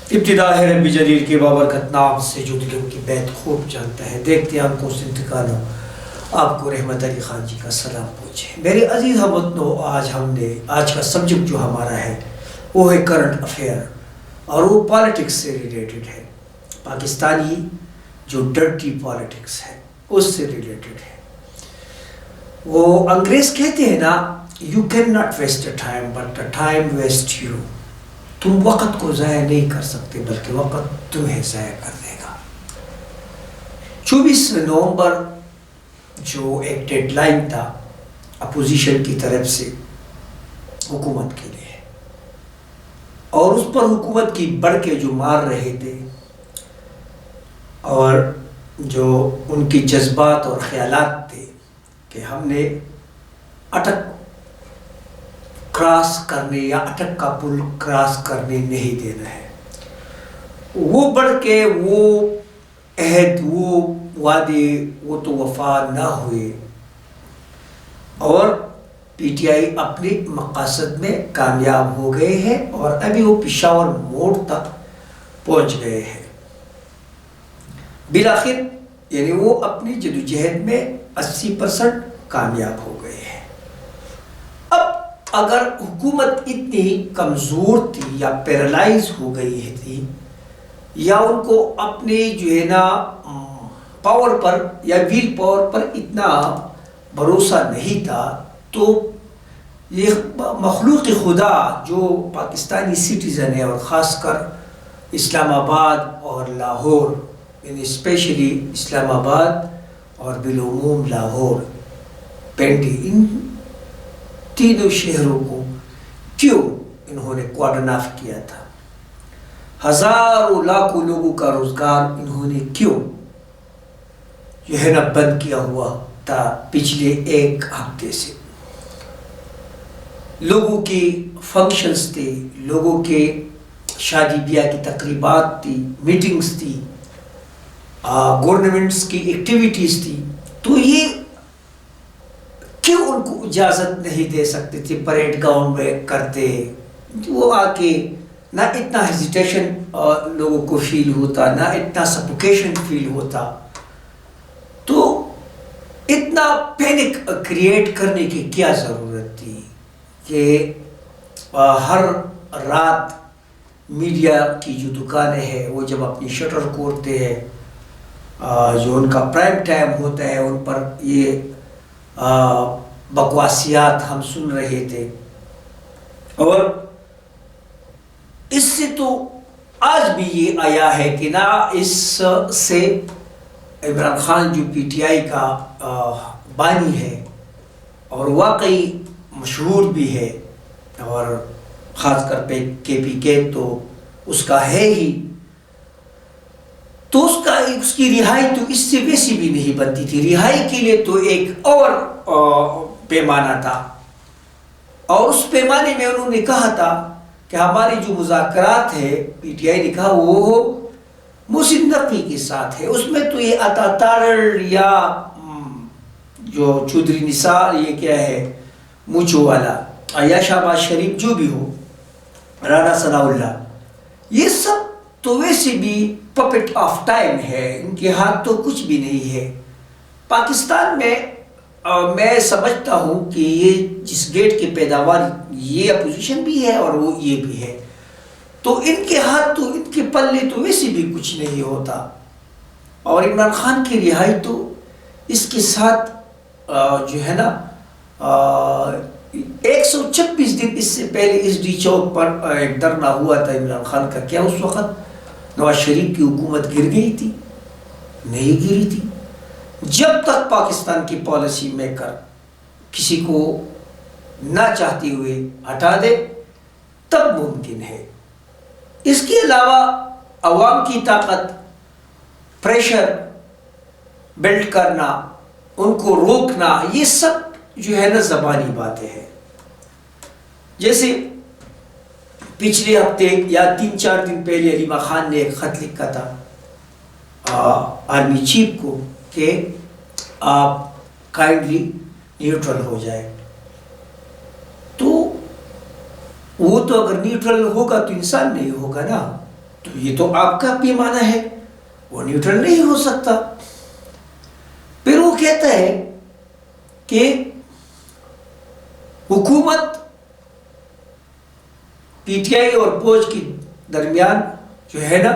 ابتدا ہے رب جلیل کے بابرکت نام سے جو دلوں کی بیت خوب جانتا ہے. دیکھتے ہم کو انتقال ہو آپ کو رحمت علی خان جی کا سلام پہنچے. میرے عزیز ہم وطنو، آج کا سبجیکٹ جو ہمارا ہے وہ ہے کرنٹ افیئر، اور وہ پالیٹکس سے ریلیٹڈ ہے. پاکستانی جو ڈرٹی پالیٹکس ہے اس سے ریلیٹڈ ہے. وہ انگریز کہتے ہیں نا، you can not waste a time but a time waste you. تم وقت کو ضائع نہیں کر سکتے بلکہ وقت تمہیں ضائع کر دے گا. 24 نومبر جو ایک ڈیڈ لائن تھا اپوزیشن کی طرف سے حکومت کے لیے، اور اس پر حکومت کی بڑھ کے جو مار رہے تھے اور جو ان کی جذبات اور خیالات تھے کہ ہم نے اٹک کراس کرنے یا اٹک کا پل کراس کرنے نہیں دینا ہے، وہ بڑھ کے وہ عہد، وہ وعدے، وہ تو وفا نہ ہوئے، اور پی ٹی آئی اپنے مقاصد میں کامیاب ہو گئے ہیں اور ابھی وہ پشاور موڑ تک پہنچ گئے ہیں. بالآخر یعنی وہ اپنی جدوجہد میں 80% کامیاب ہو گئے ہیں. اب اگر حکومت اتنی کمزور تھی یا پیرالائز ہو گئی تھی، یا ان کو اپنے جو ہے نا پاور پر یا ویل پاور پر اتنا بھروسہ نہیں تھا، تو یہ مخلوق خدا جو پاکستانی سٹیزن ہے، اور خاص کر اسلام آباد اور لاہور، یعنی اسپیشلی اسلام آباد اور بالعموم لاہور، پینٹی، ان تینوں شہروں کو کیوں انہوں نے کوارڈن آف کیا تھا؟ ہزاروں لاکھوں لوگوں کا روزگار انہوں نے کیوں جو ہے نا بند کیا ہوا تھا پچھلے ایک ہفتے سے؟ لوگوں کی فنکشنز تھے، لوگوں کے شادی بیاہ کی تقریبات تھی، میٹنگز تھی، گورنمنٹس کی ایکٹیویٹیز تھی، تو یہ کیوں ان کو اجازت نہیں دے سکتے تھے پریڈ گراؤنڈ میں کرتے؟ وہ آ کے نہ اتنا ہیزیٹیشن لوگوں کو فیل ہوتا، نہ اتنا سفوکیشن فیل ہوتا. تو اتنا پینک کریٹ کرنے کی کیا ضرورت تھی کہ ہر رات میڈیا کی جو دکانیں ہیں وہ جب اپنی شٹر کھولتے ہیں، جو ان کا پرائم ٹائم ہوتا ہے، ان پر یہ بکواسیات ہم سن رہے تھے. اور اس سے تو آج بھی یہ آیا ہے کہ نہ اس سے عمران خان جو پی ٹی آئی کا بانی ہے اور واقعی مشہور بھی ہے، اور خاص کر کے پی کے تو اس کا ہے ہی، تو اس کی رہائی تو اس سے ویسی بھی نہیں بنتی تھی. رہائی کے لیے تو ایک اور پیمانہ تھا، اور اس پیمانے میں انہوں نے کہا تھا کہ ہماری جو مذاکرات ہے، پی ٹی آئی نے کہا وہ محسن نقوی کے ساتھ ہے. اس میں تو یہ عطا تارڑ یا جو چودھری نثار، یہ کیا ہے، مونچھو والا، یا شہباز شریف، جو بھی ہو، رانا ثناء اللہ، یہ سب تو ویسے بھی پپٹ آف ٹائم ہے، ان کے ہاتھ تو کچھ بھی نہیں ہے. پاکستان میں میں سمجھتا ہوں کہ یہ جس گیٹ کی پیداوار یہ اپوزیشن بھی ہے اور وہ یہ بھی ہے، تو ان کے ہاتھ تو، ان کے پلے تو ویسے بھی کچھ نہیں ہوتا. اور عمران خان کی رہائی تو اس کے ساتھ جو ہے نا 126 دن اس سے پہلے اس ڈی چوک پر ایک دھرنا ہوا تھا عمران خان کا. کیا اس وقت نواز شریف کی حکومت گر گئی تھی؟ نہیں گری تھی. جب تک پاکستان کی پالیسی میکر کسی کو نہ چاہتے ہوئے ہٹا دے تب ممکن ہے. اس کے علاوہ عوام کی طاقت، پریشر بلڈ کرنا، ان کو روکنا، یہ سب جو ہے نا زبانی باتیں ہیں. جیسے پچھلے ہفتے یا 3-4 دن پہلے علیمہ خان نے ایک خط لکھا تھا آرمی چیف کو کہ آپ کائنڈلی نیوٹرل ہو جائے. تو وہ تو اگر نیوٹرل ہوگا تو انسان نہیں ہوگا نا. تو یہ تو آپ کا پیمانہ ہے، وہ نیوٹرل نہیں ہو سکتا۔ پھر وہ کہتا ہے کہ حکومت پی ٹی آئی اور فوج کے درمیان جو ہے نا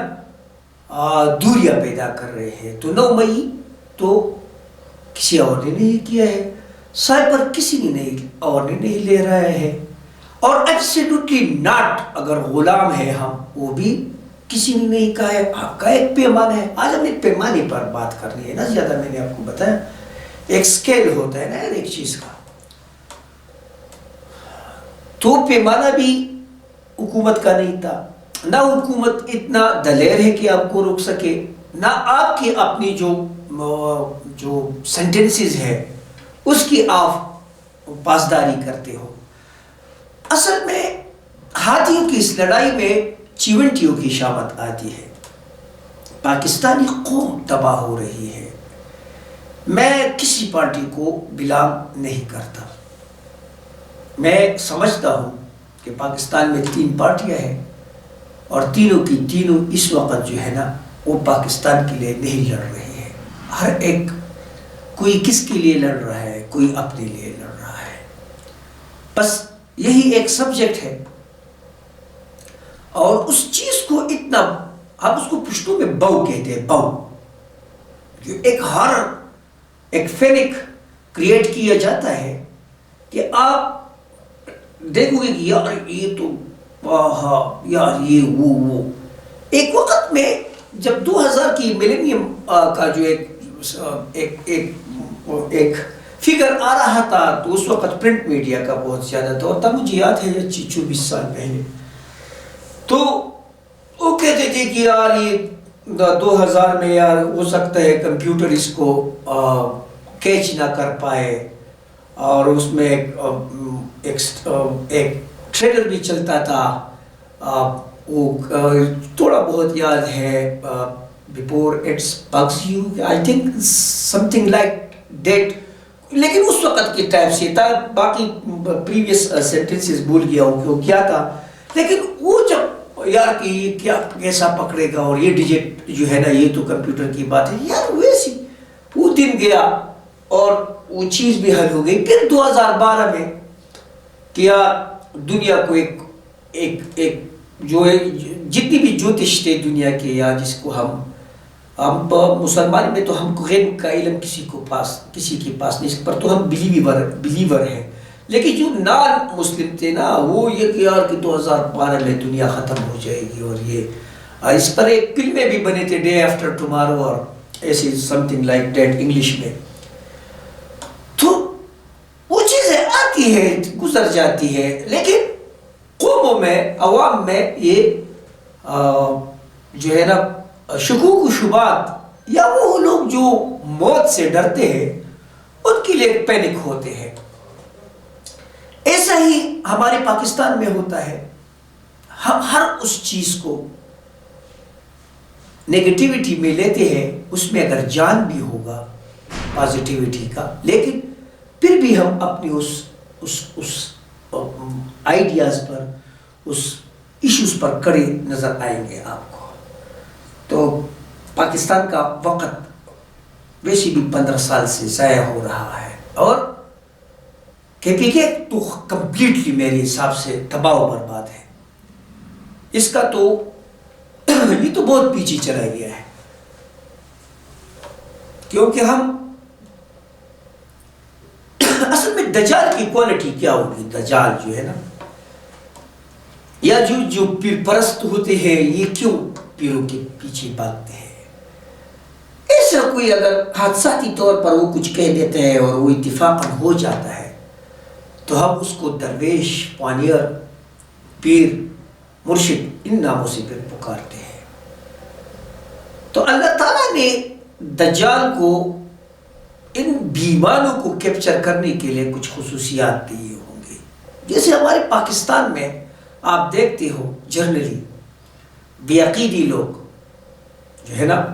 دوریاں پیدا کر رہے ہیں۔ تو 9 مئی تو کسی اور نے نہیں کیا ہے، سائبر کسی نے نہیں اور نے نہیں لے رہا ہے، اور ایبسلیوٹلی ناٹ، اگر غلام ہے ہم، وہ بھی کسی نے نہیں کہا ہے۔ آپ کا ایک پیمانہ ہے۔ آج ہم ایک پیمانے پر بات کرنی ہے نا زیادہ، میں نے آپ کو بتایا ایک سکیل ہوتا ہے نا ایک چیز کا، تو پیمانہ بھی حکومت کا نہیں تھا، نہ حکومت اتنا دلیر ہے کہ آپ کو روک سکے، نہ آپ کی اپنی جو سینٹنسز ہے اس کی آپ پاسداری کرتے ہو۔ اصل میں ہاتھیوں کی اس لڑائی میں چیونٹیوں کی شامت آتی ہے، پاکستانی قوم تباہ ہو رہی ہے۔ میں کسی پارٹی کو بلانگ نہیں کرتا، میں سمجھتا ہوں کہ پاکستان میں 3 پارٹیاں ہیں، اور تینوں کی تینوں اس وقت جو ہے نا وہ پاکستان کے لیے نہیں لڑ رہی ہے۔ ہر ایک کوئی کس کے لیے لڑ رہا ہے، کوئی اپنے لیے لڑ رہا ہے۔ بس یہی ایک سبجیکٹ ہے، اور اس چیز کو اتنا، ہم اس کو پشتوں میں بو کہتے ہیں، بو، جو ایک ہارر، ایک فینک کریٹ کیا جاتا ہے کہ آپ دیکھو گے کہ یار یہ تو یار یہ وہ ایک وقت میں جب 2000 کی ملینیم کا جو ایک فگر آ رہا تھا، تو اس وقت پرنٹ میڈیا کا بہت زیادہ دور تھا، مجھے یاد ہے 24 سال پہلے، تو وہ کہتے تھے کہ یار یہ 2000 میں یار ہو سکتا ہے کمپیوٹر اس کو کیچ نہ کر پائے، اور اس میں ایک ٹریلر بھی چلتا تھا، وہ تھوڑا بہت یاد ہے، before it bugs you, I think something like that، لیکن اس وقت کے ٹائپ سے تھا، باقی پریویس سینٹنسز بھول گیا ہوں کہ وہ کیا تھا، لیکن وہ جب یار کہ یہ کیا کیسا پکڑے گا، اور یہ ڈیجٹ جو ہے نا یہ تو کمپیوٹر کی بات ہے، یار ویسی وہ دن گیا اور وہ چیز بھی حل ہو گئی۔ پھر 2012 میں کیا دنیا کو ایک جو ہے جتنی بھی جوتش تھے دنیا کے، یا جس کو ہم مسلمان میں تو ہم کو غیب کا علم کسی کے پاس نہیں، پر تو ہم بلیور ہیں، لیکن جو نان مسلم تھے نا وہ یہ کہ یار کہ 2012 میں دنیا ختم ہو جائے گی، اور یہ اس پر ایک فلمیں بھی بنے تھے، ڈے آفٹر ٹمارو اور ایسی some thing like that English میں۔ تو وہ چیزیں آتی ہے گزر جاتی ہے، لیکن قوموں میں، عوام میں یہ جو ہے نا شکوک و شبہات، یا وہ لوگ جو موت سے ڈرتے ہیں ان کے لیے پینک ہوتے ہیں۔ ایسا ہی ہمارے پاکستان میں ہوتا ہے، ہم ہر اس چیز کو نیگیٹیوٹی میں لیتے ہیں، اس میں اگر جان بھی ہوگا پازیٹیوٹی کا، لیکن پھر بھی ہم اپنی اس آئیڈیاز پر، اس ایشوز پر کڑے نظر آئیں گے آپ کو۔ تو پاکستان کا وقت ویسے بھی 15 سال سے ضائع ہو رہا ہے، اور کے پی کے تو کمپلیٹلی میرے حساب سے تباہ و برباد ہے، اس کا تو یہ تو بہت پیچھے چلا گیا ہے، کیونکہ ہم اصل میں دجال کی کوالٹی کیا ہوگی؟ دجال جو ہے نا، یا جو پیر پرست ہوتے ہیں یہ کیوں پیروں کے پیچھے بھاگتے ہیں؟ ایسا کوئی اگر حادثاتی طور پر وہ کچھ کہہ دیتے ہیں اور وہ اتفاقاً ہو جاتا ہے، تو ہم اس کو درویش، پانیر، پیر، مرشد ان ناموں سے پھر پکارتے ہیں۔ تو اللہ تعالیٰ نے دجال کو، ان بیمانوں کو کیپچر کرنے کے لیے کچھ خصوصیات دیے ہوں گے، جیسے ہمارے پاکستان میں آپ دیکھتے ہو جرنلی بے عقیدی لوگ جو ہے نا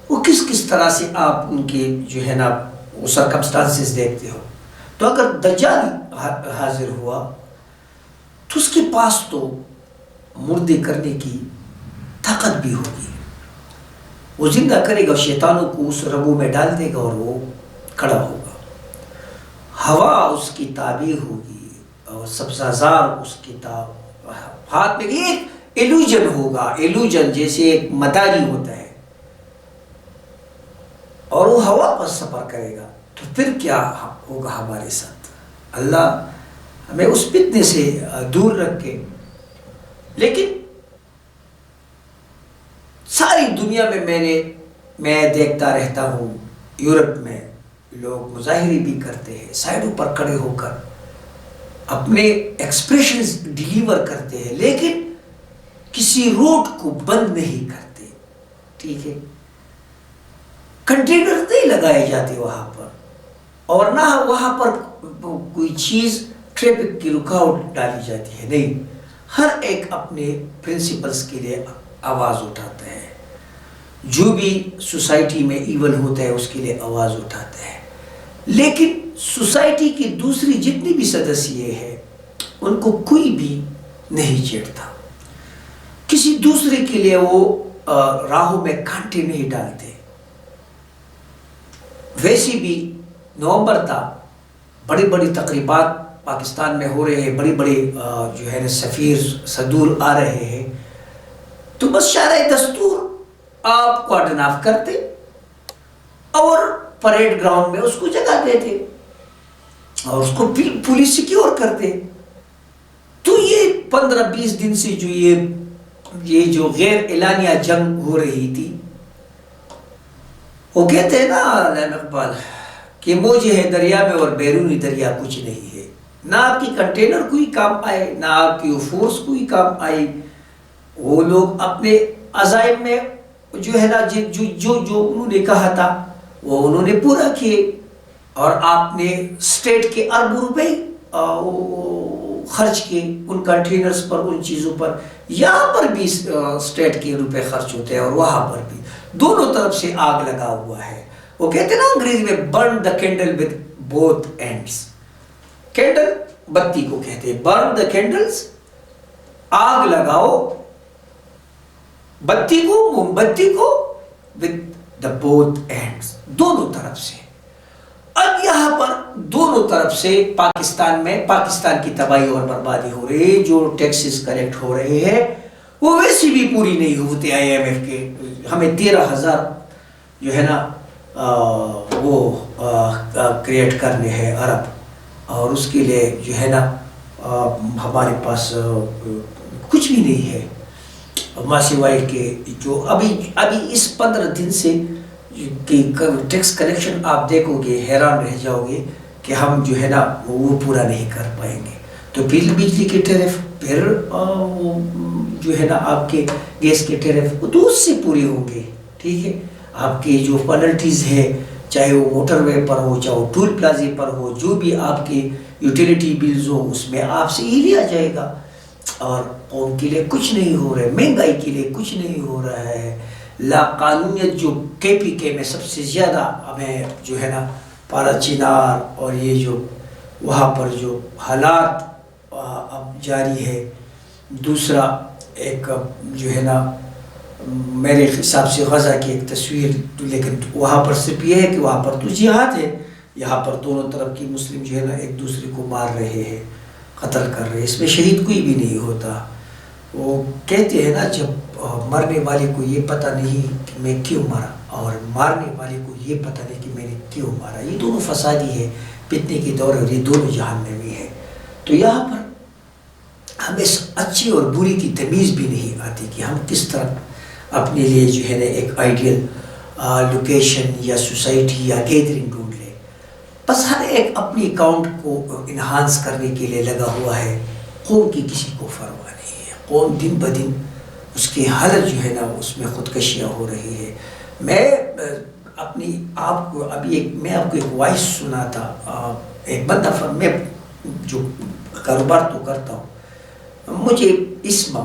وہ کس طرح سے آپ ان کے جو ہے نا وہ سرکمسٹانسز دیکھتے ہو۔ تو اگر دجال حاضر ہوا تو اس کے پاس تو مردے کرنے کی طاقت بھی ہوگی، وہ زندہ کرے گا، شیطانوں کو اس رگوں میں ڈال دے گا اور وہ کھڑا ہوگا، ہوا اس کی تابع ہوگی اور سبزہ زار اس کی ہاتھ میں ایک ایلوجن ہوگا، ایلوجن جیسے ایک مداری ہوتا ہے، اور وہ ہوا پر سفر کرے گا۔ تو پھر کیا ہوگا ہمارے ساتھ؟ اللہ ہمیں اس فتنے سے دور رکھے۔ لیکن ساری دنیا میں میں دیکھتا رہتا ہوں، یورپ میں لوگ مظاہرے بھی کرتے ہیں، سائڈوں پر کھڑے ہو کر اپنے ایکسپریشنز ڈیلیور کرتے ہیں، لیکن کسی روڈ کو بند نہیں کرتے، ٹھیک ہے، کنٹینر نہیں لگائے جاتے وہاں پر، اور نہ وہاں پر کوئی چیز ٹریفک کی رکاوٹ ڈالی جاتی ہے، نہیں، ہر ایک اپنے پرنسپلز کے لیے آواز اٹھاتا ہے، جو بھی سوسائٹی میں ایون ہوتا ہے اس کے لیے آواز اٹھاتا ہے۔ لیکن سوسائٹی کی دوسری جتنی بھی سدسیے ہیں ان کو کوئی بھی نہیں چھیڑتا، کسی دوسرے کے لیے وہ راہوں میں کانٹے نہیں ڈالتے۔ ویسی بھی نومبر تھا، بڑی بڑی تقریبات پاکستان میں ہو رہے ہیں، بڑی بڑی جو ہے سفیر صدور آ رہے ہیں، تو بس شارع دستور آپ کوارڈن آف کرتے اور پریڈ گراؤنڈ میں اس کو جگہ دیتے اور اس کو پولیس سیکیور کرتے۔ تو یہ 15-20 دن سے جو یہ جو غیر اعلانیہ جنگ ہو رہی تھی، وہ کہتے ہیں نا علامہ اقبال کہ موجیں ہے دریا میں اور بیرونی دریا کچھ نہیں ہے، نہ آپ کی کنٹینر کوئی کام آئے، نہ آپ کی فورس کوئی کام آئی۔ وہ لوگ اپنے عزائم میں جو ہے نا جو انہوں نے کہا تھا وہ انہوں نے پورا کیے، اور آپ نے اسٹیٹ کے اربوں روپے خرچ کیے ان کنٹینرز پر، ان چیزوں پر۔ یہاں پر بھی اسٹیٹ کے روپے خرچ ہوتے ہیں اور وہاں پر بھی، دونوں طرف سے آگ لگا ہوا ہے۔ وہ کہتے ہیں نا انگریزی میں burn the candle with both ends, candle بتی کو کہتے ہیں، برن دا کینڈلز، آگ لگاؤ بتی کو، موم بتی کو، ود دا بوتھ اینڈس، دونوں طرف سے۔ اب یہاں پر دونوں طرف سے پاکستان میں پاکستان کی تباہی اور بربادی ہو رہی ہے، جو ٹیکسز کلیکٹ ہو رہے ہیں وہ ویسی بھی پوری نہیں ہوتے۔ IMF کے ہمیں 13,000 جو ہے نا وہ کریٹ کرنے ہیں ارب، اور اس کے لیے جو ہے نا ہمارے پاس کچھ بھی نہیں ہے، ماں سوائے کہ جو ابھی اس 15 دن سے کہ ٹیکس کلیکشن آپ دیکھو گے حیران رہ جاؤ گے کہ ہم جو ہے نا وہ پورا نہیں کر پائیں گے۔ تو بجلی کے ٹیرف، پھر جو ہے نا آپ کے گیس کے ٹیرف تو اس سے پورے ہوں گے، ٹھیک ہے۔ آپ کی جو پینلٹیز ہے، چاہے وہ موٹر وے پر ہو، چاہے وہ ٹول پلازے پر ہو، جو بھی آپ کے یوٹیلیٹی بلز ہو، اس میں آپ سے ہی لیا جائے گا، اور قوم کے لیے کچھ نہیں ہو رہا ہے، مہنگائی کے لیے کچھ نہیں ہو رہا ہے۔ لا قانونیت جو KPK میں سب سے زیادہ ہمیں جو ہے نا پارا چینار اور یہ جو وہاں پر جو حالات اب جاری ہے۔ دوسرا ایک جو ہے نا میرے حساب سے غزہ کی ایک تصویر، لیکن وہاں پر صرف یہ ہے کہ وہاں پر تو جہاد ہے، یہاں پر دونوں طرف کی مسلم جو ہے نا ایک دوسرے کو مار رہے ہیں، قتل کر رہے ہیں، اس میں شہید کوئی بھی نہیں ہوتا۔ وہ کہتے ہیں نا جب مرنے والے کو یہ پتہ نہیں کہ میں کیوں مرا، اور مارنے والے کو یہ پتہ نہیں کہ میں نے کیوں مارا، یہ دونوں فسادی ہے، فتنے کی دور ہے، اور یہ دونوں جہنمی ہے۔ تو یہاں پر ہمیں اچھی اور بری کی تمیز بھی نہیں آتی کہ ہم کس طرح اپنے لیے جو ہے نا ایک آئیڈیل لوکیشن یا سوسائٹی یا گیدرنگ ڈھونڈ لے۔ بس ہر ایک اپنی اکاؤنٹ کو انہانس کرنے کے لیے لگا ہوا ہے، قوم کی کسی کو پرواہ نہیں ہے۔ قوم دن بدن اس کی حالت جو ہے نا اس میں خودکشیاں ہو رہی ہے۔ میں اپنی آپ کو ابھی میں آپ کو ایک وائس سنا تھا، ایک بندہ میں جو کاروبار تو کرتا ہوں، مجھے اسما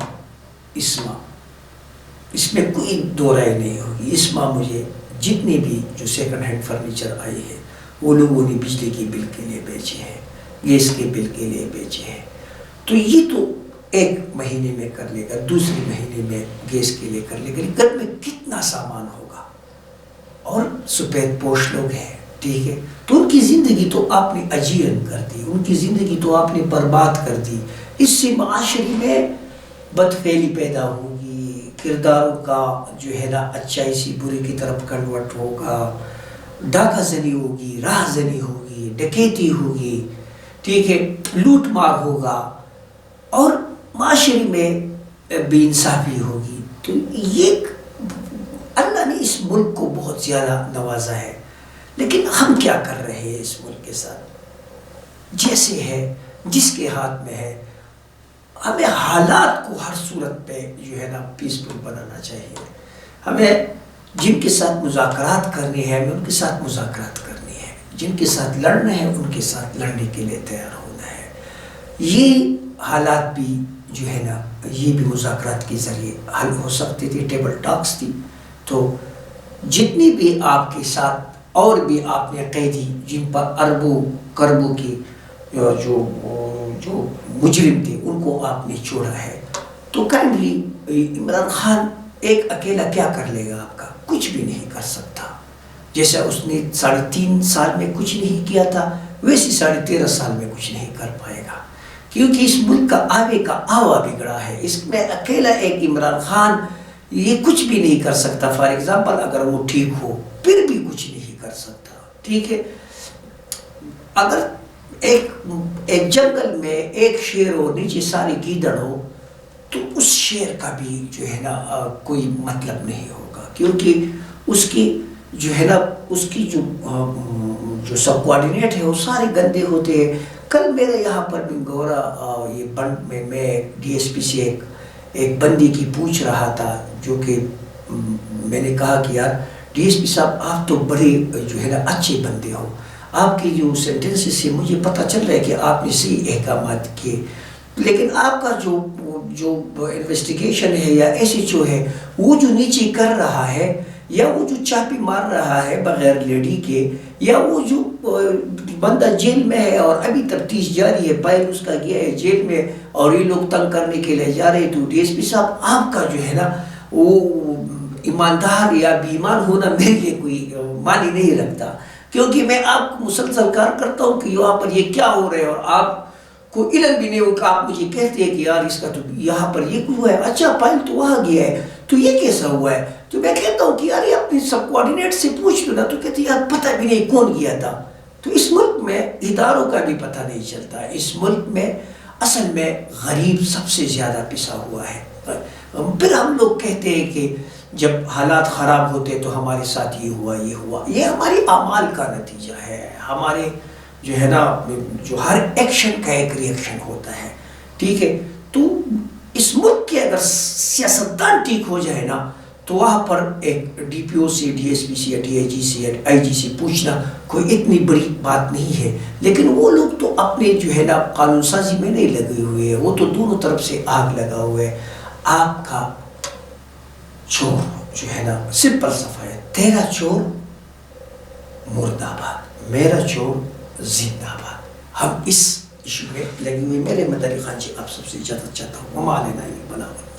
اس میں کوئی دو رائے نہیں ہوگی، اسما مجھے جتنی بھی جو سیکنڈ ہینڈ فرنیچر آئی ہے وہ لوگوں نے بجلی کے بل کے لیے بیچے ہیں، گیس کے بل کے لیے بیچے ہیں۔ تو یہ تو ایک مہینے میں کر لے گا، دوسرے مہینے میں گیس کے لیے کر لے گا، گھر میں کتنا سامان ہوگا، اور سفید پوش لوگ ہیں، ٹھیک ہے، تو ان کی زندگی تو آپ نے اجیرن کر دی، ان کی زندگی تو آپ نے برباد کر دی. اس سے معاشرے میں بدفعلی پیدا ہوگی، کرداروں کا جو ہے نا اچھائی سے برے کی طرف کنورٹ ہوگا، ڈاکہ زنی ہوگی، راہ زنی ہوگی، ڈکیتی ہوگی، ٹھیک ہے، لوٹ مار ہوگا، اور معاشرے میں بے انصافی ہوگی. تو یہ اللہ نے اس ملک کو بہت زیادہ نوازا ہے، لیکن ہم کیا کر رہے ہیں اس ملک کے ساتھ؟ جیسے ہے، جس کے ہاتھ میں ہے، ہمیں حالات کو ہر صورت پہ جو ہے نا پیسفل بنانا چاہیے. ہمیں جن کے ساتھ مذاکرات کرنے ہیں ہمیں ان کے ساتھ مذاکرات کرنی ہے، جن کے ساتھ لڑنا ہے ان کے ساتھ لڑنے کے لیے تیار ہونا ہے. یہ حالات بھی جو ہے نا یہ بھی مذاکرات کے ذریعے حل ہو سکتے تھے، ٹیبل ٹاکس تھی. تو جتنی بھی آپ کے ساتھ اور بھی آپ نے قیدی جن پر اربوں کربوں کی جو مجرم تھے ان کو آپ نے چھوڑا ہے، تو کائنڈلی عمران خان ایک اکیلا کیا کر لے گا؟ آپ کا کچھ بھی نہیں کر سکتا. جیسا اس نے 3.5 سال میں کچھ نہیں کیا تھا، ویسے 13.5 سال میں کچھ نہیں کر پائے گا، کیونکہ اس ملک کا آوے کا آوا بگڑا ہے. اس میں اکیلا ایک عمران خان یہ کچھ بھی نہیں کر سکتا. فار ایگزامپل اگر وہ ٹھیک ہو پھر بھی کچھ نہیں کر سکتا، ٹھیک ہے. اگر ایک جنگل میں ایک شیر ہو، نیچے سارے گیدڑ ہو، تو اس شیر کا بھی جو ہے نا کوئی مطلب نہیں ہوگا، کیونکہ اس کی جو ہے نا اس کی جو سب کوآرڈینیٹ ہے وہ سارے گندے ہوتے ہیں. کل میرے یہاں پر بنگورا یہ بند میں ڈی ایس پی سے ایک بندی کی پوچھ رہا تھا، جو کہ میں نے کہا کہ یار ڈی ایس پی صاحب آپ تو بڑے جو ہے نا اچھے بندے ہو، آپ کی جو سینٹنس سے مجھے پتہ چل رہا ہے کہ آپ نے صحیح احکامات کیے، لیکن آپ کا جو انویسٹیگیشن ہے یا ایس ایچ او ہے وہ جو نیچے کر رہا ہے، یا وہ جو چاپی مار رہا ہے بغیر لیڈی کے، یا وہ جو بندہ جیل میں ہے اور ابھی تفتیش جاری ہے، فائل اس کا گیا ہے جیل میں اور یہ لوگ تنگ کرنے کے لیے جا رہے، تو ڈی ایس پی صاحب آپ کا جو ہے نا وہ ایماندار یا بے ایمان ہونا میرے لیے کوئی معنی نہیں رکھتا، کیونکہ میں آپ کو مسلسل کار کرتا ہوں کہ یہاں پر یہ کیا ہو رہا ہے، اور آپ کو علم بھی نہیں ہو کہ آپ مجھے کہتے ہیں کہ یار اس کا تو یہاں پر یہ ہوا ہے، اچھا فائل تو وہاں گیا ہے، تو یہ کیسا ہوا ہے؟ تو میں کہتا ہوں کہ یار یہ اپنی سب کوآرڈینیٹ سے پوچھ لو نا، تو کہتے ہیں یار پتہ بھی نہیں کون گیا تھا. تو اس ملک میں اداروں کا بھی پتہ نہیں چلتا. اس ملک میں اصل میں غریب سب سے زیادہ پسا ہوا ہے. پھر ہم لوگ کہتے ہیں کہ جب حالات خراب ہوتے تو ہمارے ساتھ یہ ہوا یہ ہوا، یہ ہماری اعمال کا نتیجہ ہے. ہمارے جو ہے نا جو ہر ایکشن کا ایک ری ایکشن ہوتا ہے، ٹھیک ہے. تو اس ملک کے اگر سیاستدان ٹھیک ہو جائے نا تو وہاں پر ایک ڈی پی او سے، ڈی ایس پی سے یا ڈی آئی جی سے یا آئی جی سے پوچھنا کوئی اتنی بڑی بات نہیں ہے. لیکن وہ لوگ تو اپنے جو ہے نا قانون سازی میں نہیں لگے ہوئے ہیں، وہ تو دونوں طرف سے آگ لگا ہوئے ہے. آپ کا چور جو ہے نا سمپل صفحہ ہے، تیرا چور مردہ باد، میرا چور زندہ باد. ہم اس ایشو میں لگے ہوئے. میرے مدنی خان جی آپ سب سے اجازت چاہتا ہوں. وما علینا الا البلاغ.